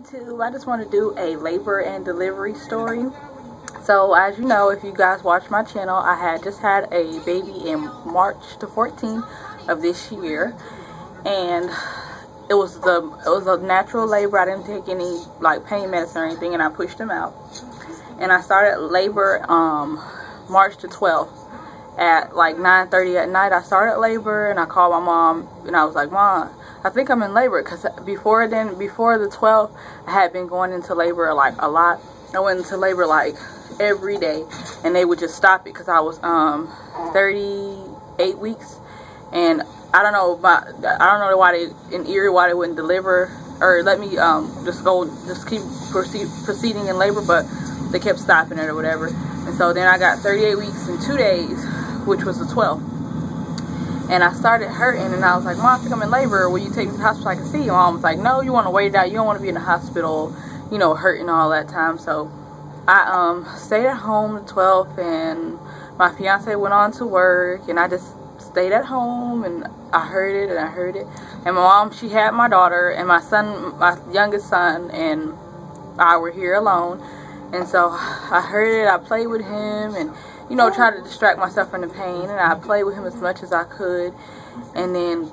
YouTube. I just want to do a labor and delivery story. So as you know, if you guys watch my channel, I had just had a baby in March the 14th of this year, and it was a natural labor. I didn't take any like pain medicine or anything, and I pushed him out. And I started labor March the 12th at like 9:30 at night. I started labor, and I called my mom, and I was like, "Mom, I think I'm in labor," because before the 12th, I had been going into labor like a lot. I went into labor like every day, and they would just stop it because I was 38 weeks, and I don't know why they in Erie why they wouldn't deliver or let me just keep proceeding in labor, but they kept stopping it or whatever. And so then I got 38 weeks and 2 days, which was the 12th. And I started hurting, and I was like, "Mom, I think I'm in labor. Will you take me to the hospital so I can see you?" Mom was like, "No, you want to wait it out. You don't want to be in the hospital, you know, hurting all that time." So I stayed at home the 12th, and my fiance went on to work, and I just stayed at home, and I heard it, and I heard it. And my mom, she had my daughter, and my son, my youngest son, and I were here alone. And so I heard it. I played with him, and you know, try to distract myself from the pain, and I played with him as much as I could. And then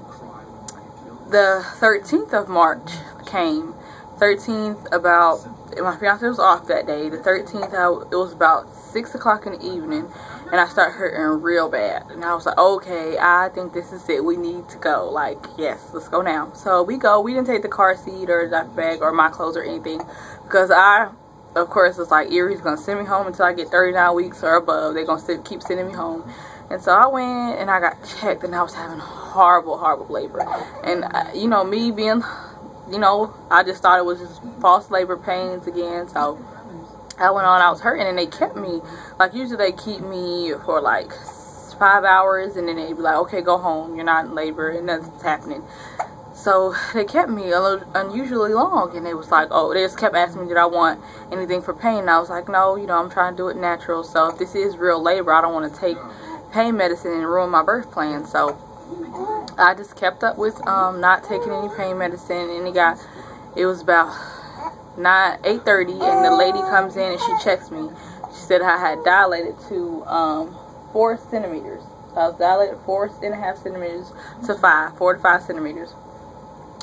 the 13th of March came. 13th, about, my fiance was off that day. The 13th, it was about 6 o'clock in the evening, and I started hurting real bad. And I was like, okay, I think this is it. We need to go. Like, yes, let's go now. So we go. We didn't take the car seat or the diaper bag or my clothes or anything, because of course, it's like Erie's gonna send me home until I get 39 weeks or above. They're gonna keep sending me home. And so I went and I got checked, and I was having horrible labor. And you know, me being, you know, I just thought it was just false labor pains again. So I went on. I was hurting, and they kept me. Like, usually they keep me for like 5 hours, and then they'd be like, "Okay, go home. You're not in labor, and nothing's happening." So they kept me a little unusually long, and they was like, oh, they just kept asking me, did I want anything for pain? And I was like, no, you know, I'm trying to do it natural. So if this is real labor, I don't want to take pain medicine and ruin my birth plan. So I just kept up with not taking any pain medicine, and it was about 8:30, and the lady comes in and she checks me. She said I had dilated to 4 centimeters. So I was dilated 4.5 centimeters to 4 to 5 centimeters.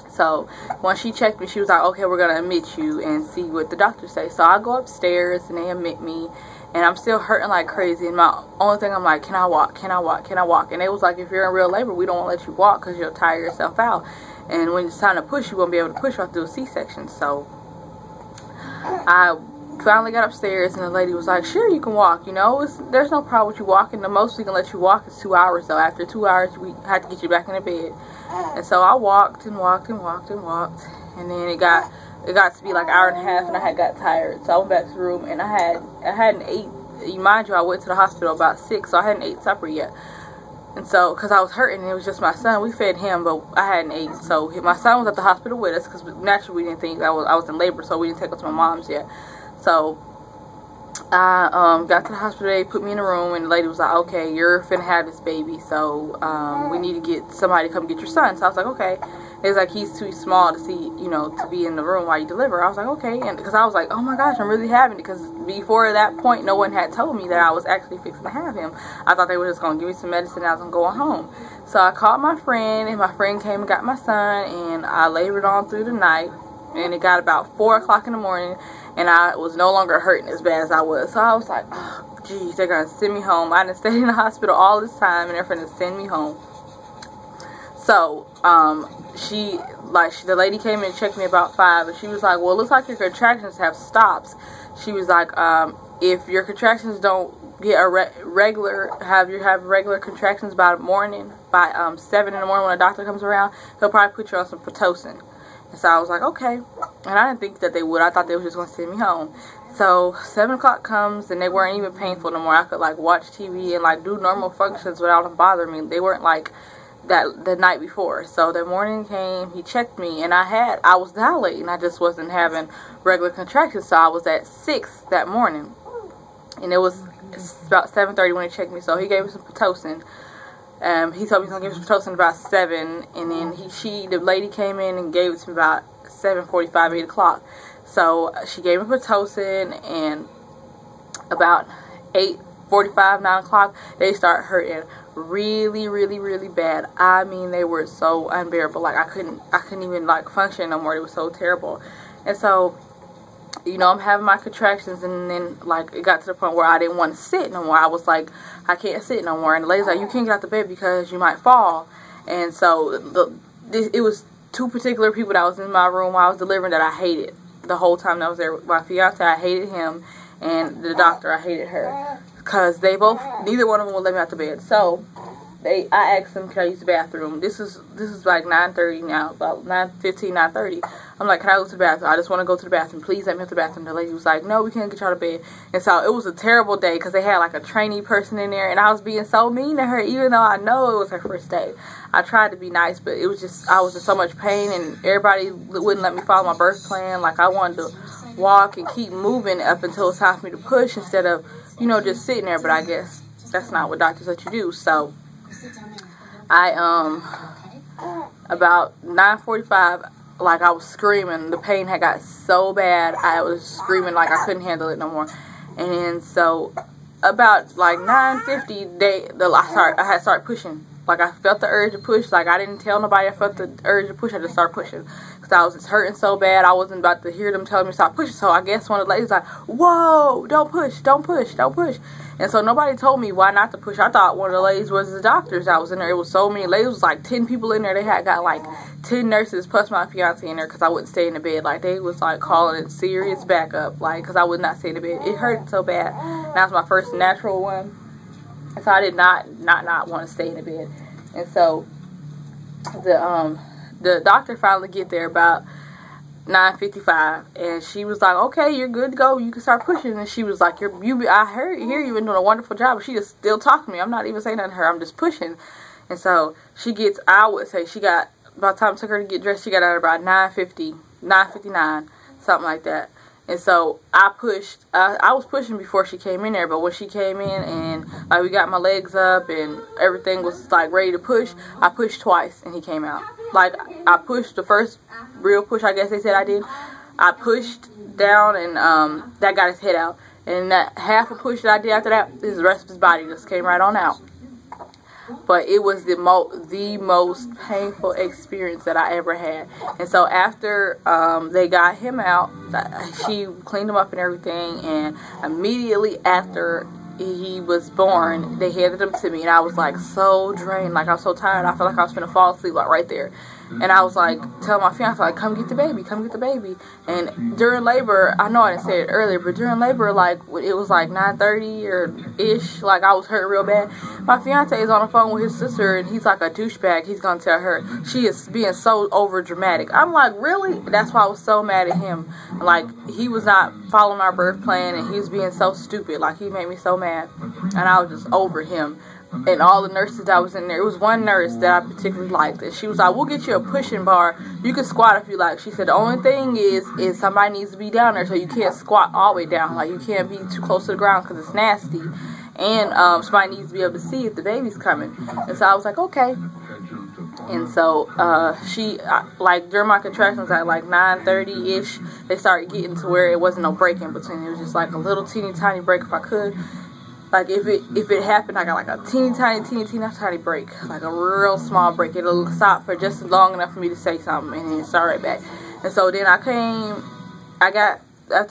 So when she checked me, she was like, okay, we're going to admit you and see what the doctors say. So I go upstairs, and they admit me, and I'm still hurting like crazy. And my only thing, I'm like, can I walk? Can I walk? Can I walk? And they was like, if you're in real labor, we don't want to let you walk because you'll tire yourself out. And when it's time to push, you won't be able to push right through a C-section. So I finally got upstairs, and the lady was like, sure, you can walk. You know, there's no problem with you walking. The most we can let you walk is 2 hours. So after 2 hours, we had to get you back in the bed. And so I walked and walked and walked and walked, and then it got to be like an hour and a half, and I had got tired. So I went back to the room, and I hadn't ate. Mind you, I went to the hospital about 6, so I hadn't ate supper yet. And so, because I was hurting, and it was just my son, we fed him, but I hadn't ate. So my son was at the hospital with us, because naturally we didn't think I was in labor, so we didn't take him to my mom's yet. So I got to the hospital. They put me in a room, and the lady was like, okay, you're finna have this baby, so we need to get somebody to come get your son. So I was like, okay. It was like, he's too small to see, you know, to be in the room while you deliver. I was like, okay. And because I was like, oh my gosh, I'm really having it, because before that point, no one had told me that I was actually fixing to have him. I thought they were just going to give me some medicine, and I was going to go home. So I called my friend, and my friend came and got my son, and I labored on through the night, and it got about 4 o'clock in the morning, and I was no longer hurting as bad as I was. So I was like, oh, geez, they're going to send me home. I done stayed in the hospital all this time, and they're going to send me home. So the lady came in and checked me about 5, and she was like, well, it looks like your contractions have stopped. She was like, if your contractions don't get have regular contractions by the morning, by 7 in the morning when the doctor comes around, he'll probably put you on some Pitocin. And so I was like, okay. And I didn't think that they would. I thought they were just going to send me home. So 7 o'clock comes, and they weren't even painful no more. I could like watch TV and like do normal functions without them bothering me. They weren't like that the night before. So the morning came, he checked me, and I was dilating. I just wasn't having regular contractions. So I was at 6 that morning, and it was about 7:30 when he checked me. So he gave me some Pitocin. He told me he was going to give me some Pitocin about 7, and then the lady came in and gave it to me about 7:45, 8 o'clock. So she gave me Pitocin, and about 8:45, 9 o'clock, they start hurting really, really, really bad. I mean, they were so unbearable. Like, I couldn't even like function no more. It was so terrible. And so, you know, I'm having my contractions, and then like it got to the point where I didn't want to sit no more. I was like, I can't sit no more. And the lady's like, you can't get out the bed because you might fall. And so it was two particular people that was in my room while I was delivering that I hated the whole time that I was there. My fiance, I hated him, and the doctor, I hated her, because they both, neither one of them would let me out the bed. So I asked them, can I use the bathroom? This is like 9:30 now, about 9:15, 9:30. I'm like, can I go to the bathroom? I just want to go to the bathroom. Please let me out the bathroom. The lady was like, no, we can't get you out of bed. And so it was a terrible day, because they had like a trainee person in there, and I was being so mean to her, even though I know it was her first day. I tried to be nice, but it was just, I was in so much pain, and everybody wouldn't let me follow my birth plan. Like, I wanted to walk and keep moving up until it's time for me to push, instead of, you know, just sitting there. But I guess that's not what doctors let you do. So about 9:45, like, I was screaming. The pain had got so bad. I was screaming like I couldn't handle it no more. And so about like 9:50, I had started pushing. Like, I felt the urge to push. Like, I didn't tell nobody I felt the urge to push. I just started pushing, because I was just hurting so bad. I wasn't about to hear them telling me to stop pushing. So I guess one of the ladies was like, whoa, don't push, don't push, don't push. And so nobody told me why not to push. I thought one of the ladies was the doctors that was in there. It was so many ladies. It was like 10 people in there. They had got like 10 nurses plus my fiance in there, because I wouldn't stay in the bed. Like, they was like calling it serious backup, like, because I would not stay in the bed. It hurted so bad. That was my first natural one. And so I did not want to stay in the bed. And so the doctor finally get there about 9:55, and she was like, okay, you're good to go, you can start pushing. And she was like, I hear you've been doing a wonderful job. But she just still talking to me. I'm not even saying nothing to her, I'm just pushing. And so she gets, I would say she got, by the time it took her to get dressed, she got out about 9:50, 9:59, something like that. And so I pushed. I was pushing before she came in there, but when she came in and like we got my legs up and everything was like ready to push, I pushed twice and he came out. Like, I pushed the first real push, I guess they said I did. I pushed down, and that got his head out. And that half a push that I did after that, the rest of his body just came right on out. But it was the most painful experience that I ever had. And so after they got him out, she cleaned him up and everything, and immediately after he was born, they handed him to me, and I was like so drained, like I was so tired. I felt like I was gonna fall asleep like right there. And I was like telling my fiance, like, come get the baby, come get the baby. And during labor, I know I didn't say it earlier, but during labor, like, it was like 9:30 or ish, like I was hurt real bad. My fiance is on the phone with his sister, and he's like a douchebag. He's gonna tell her she is being so over dramatic. I'm like, really? That's why I was so mad at him. Like, he was not following our birth plan, and he was being so stupid. Like, he made me so mad, and I was just over him. And all the nurses that was in there, it was one nurse that I particularly liked, and she was like, we'll get you a pushing bar, you can squat if you like. She said the only thing is somebody needs to be down there, so you can't squat all the way down. Like, you can't be too close to the ground because it's nasty, and somebody needs to be able to see if the baby's coming. And so I was like, okay. And so like, during my contractions at like 9:30 ish, they started getting to where it wasn't no break in between. It was just like a little teeny tiny break if I could. Like, if it happened, I got like a teeny tiny break, like a real small break. It'll stop for just long enough for me to say something, and then start right back. And so then after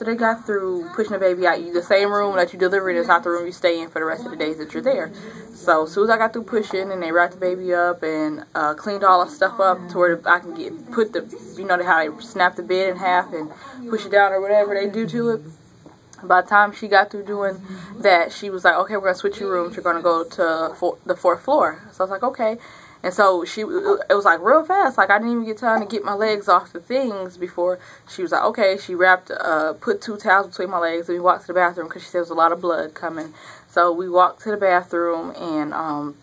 they got through pushing the baby out, the same room that you deliver in is not the room you stay in for the rest of the days that you're there. So as soon as I got through pushing, and they wrapped the baby up and cleaned all the stuff up to where I can you know how they snap the bed in half and push it down or whatever they do to it. By the time she got through doing that, she was like, okay, we're going to switch your rooms. You're going to go to the 4th floor. So I was like, okay. And so it was like real fast. Like, I didn't even get time to get my legs off the things before she was like, okay. She put 2 towels between my legs, and we walked to the bathroom because she said there was a lot of blood coming. So we walked to the bathroom, and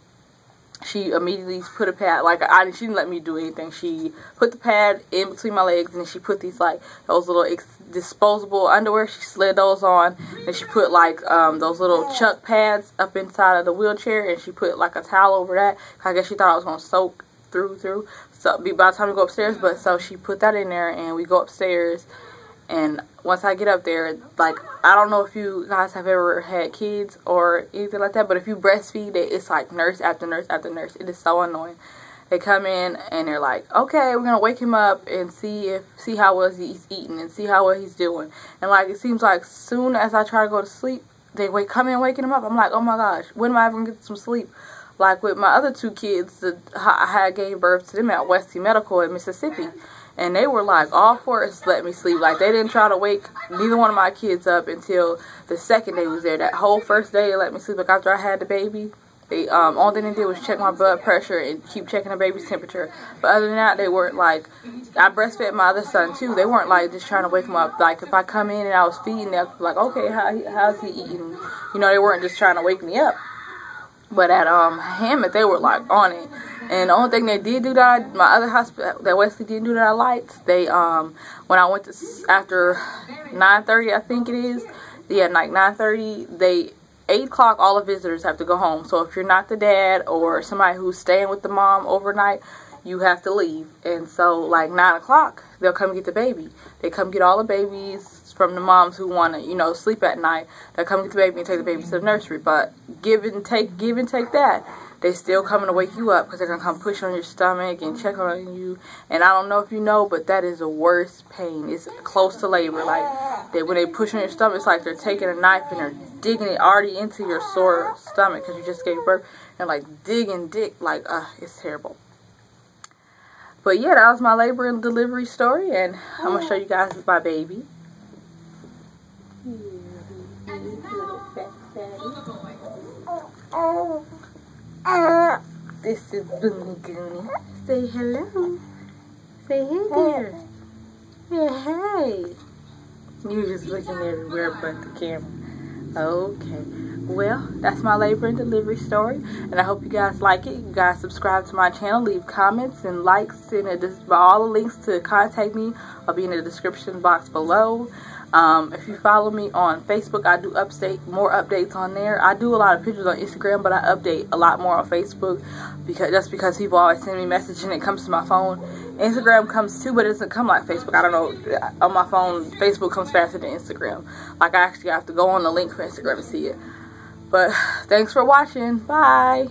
she immediately put a pad, like, she didn't let me do anything. She put the pad in between my legs, and she put these, like, those little disposable underwear. She slid those on, and she put, like, those little chuck pads up inside of the wheelchair, and she put, like, a towel over that. I guess she thought I was going to soak through. So by the time we go upstairs, but so she put that in there, and we go upstairs, And once I get up there, like, I don't know if you guys have ever had kids or anything like that, but if you breastfeed, it's like nurse after nurse after nurse. It is so annoying. They come in and they're like, okay, we're gonna wake him up and see how well he's eating and see how well he's doing. And like, it seems like soon as I try to go to sleep, they come in waking him up. I'm like, oh my gosh, when am I ever gonna get some sleep? Like with my other 2 kids, I had gave birth to them at Westie Medical in Mississippi. And they were like all for us to let me sleep. Like, they didn't try to wake neither one of my kids up until the second day was there. That whole first day they let me sleep. Like, after I had the baby, they all they did was check my blood pressure and keep checking the baby's temperature. But other than that, they weren't like, I breastfed my other son too. They weren't like just trying to wake him up. Like, if I come in and I was feeding, they'd be like, okay, how's he eating? You know, they weren't just trying to wake me up. But at Hammond, they were like on it. And the only thing they did do that, my other hospital that Wesley didn't do that I liked, they when I went to after 9:30, I think it is, yeah, like 9:30, they 8 o'clock all the visitors have to go home. So if you're not the dad or somebody who's staying with the mom overnight, you have to leave. And so like 9 o'clock, they'll come get the baby. They come get all the babies from the moms who want to, you know, sleep at night. They'll come get the baby and take the baby to the nursery. But give and take that. They still coming to wake you up because they're going to come push on your stomach and check on you. And I don't know if you know, but that is the worst pain. It's close to labor. Like, when they push on your stomach, it's like they're taking a knife and they're digging it already into your sore stomach because you just gave birth. And like dig, like, it's terrible. But yeah, that was my labor and delivery story. And I'm going to show you guys my baby. This is Boony Goonie. Say hello. Say hey there. Yeah, hey. You're just looking everywhere but the camera. Okay. Well, that's my labor and delivery story. And I hope you guys like it. You guys subscribe to my channel. Leave comments and likes. And all the links to contact me will be in the description box below. If you follow me on Facebook, I do more updates on there. I do a lot of pictures on Instagram, but I update a lot more on Facebook because people always send me messages and it comes to my phone. Instagram comes too, but it doesn't come like Facebook. I don't know. On my phone, Facebook comes faster than Instagram. Like, I actually have to go on the link for Instagram to see it. But thanks for watching. Bye.